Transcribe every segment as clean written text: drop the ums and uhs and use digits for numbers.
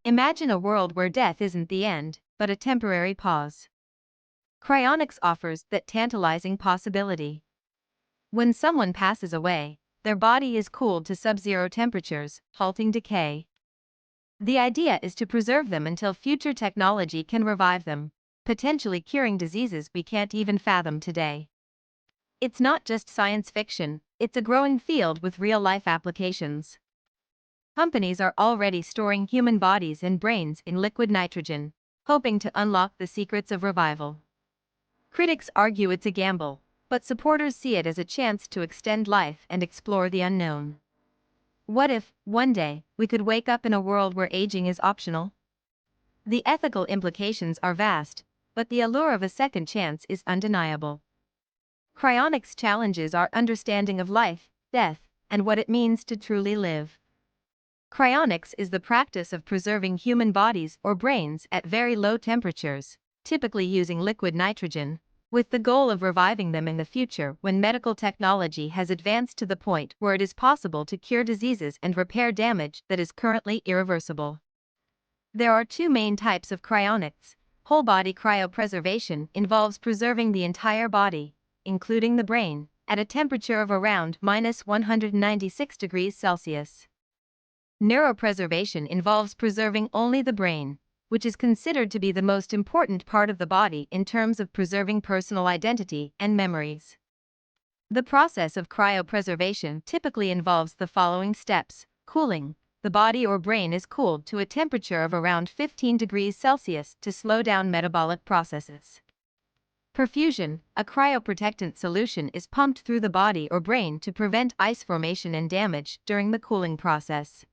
Imagine a world where death isn't the end, but a temporary pause. Cryonics offers that tantalizing possibility. When someone passes away, their body is cooled to sub-zero temperatures, halting decay. The idea is to preserve them until future technology can revive them, potentially curing diseases we can't even fathom today. It's not just science fiction, it's a growing field with real-life applications. Companies are already storing human bodies and brains in liquid nitrogen, hoping to unlock the secrets of revival. Critics argue it's a gamble, but supporters see it as a chance to extend life and explore the unknown. What if, one day, we could wake up in a world where aging is optional? The ethical implications are vast, but the allure of a second chance is undeniable. Cryonics challenges our understanding of life, death, and what it means to truly live. Cryonics is the practice of preserving human bodies or brains at very low temperatures, typically using liquid nitrogen, with the goal of reviving them in the future when medical technology has advanced to the point where it is possible to cure diseases and repair damage that is currently irreversible. There are two main types of cryonics. Whole-body cryopreservation involves preserving the entire body, including the brain, at a temperature of around -196°C. Neuropreservation involves preserving only the brain, which is considered to be the most important part of the body in terms of preserving personal identity and memories. The process of cryopreservation typically involves the following steps. Cooling. The body or brain is cooled to a temperature of around 15 degrees Celsius to slow down metabolic processes. Perfusion. A cryoprotectant solution is pumped through the body or brain to prevent ice formation and damage during the cooling process.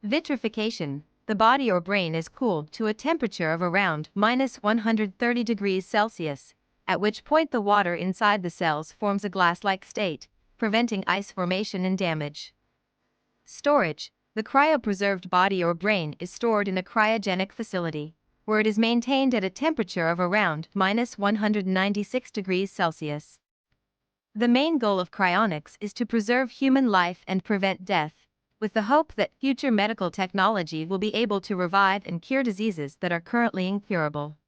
Vitrification. The body or brain is cooled to a temperature of around -130 degrees Celsius, at which point the water inside the cells forms a glass-like state, preventing ice formation and damage. Storage. The cryopreserved body or brain is stored in a cryogenic facility, where it is maintained at a temperature of around -196 degrees Celsius. The main goal of cryonics is to preserve human life and prevent death, with the hope that future medical technology will be able to revive and cure diseases that are currently incurable.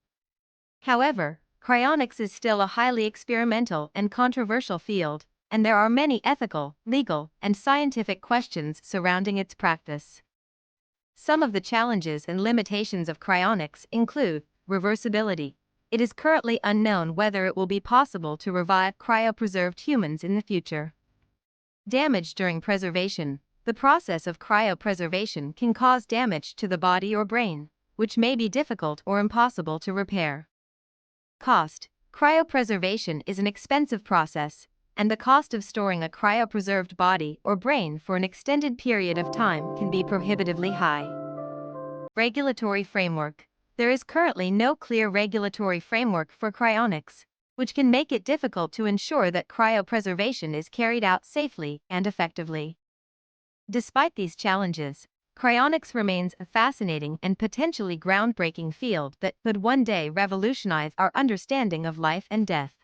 However, cryonics is still a highly experimental and controversial field, and there are many ethical, legal, and scientific questions surrounding its practice. Some of the challenges and limitations of cryonics include reversibility. It is currently unknown whether it will be possible to revive cryopreserved humans in the future. Damage during preservation. The process of cryopreservation can cause damage to the body or brain, which may be difficult or impossible to repair. Cost. Cryopreservation is an expensive process, and the cost of storing a cryopreserved body or brain for an extended period of time can be prohibitively high. Regulatory framework. There is currently no clear regulatory framework for cryonics, which can make it difficult to ensure that cryopreservation is carried out safely and effectively. Despite these challenges, cryonics remains a fascinating and potentially groundbreaking field that could one day revolutionize our understanding of life and death.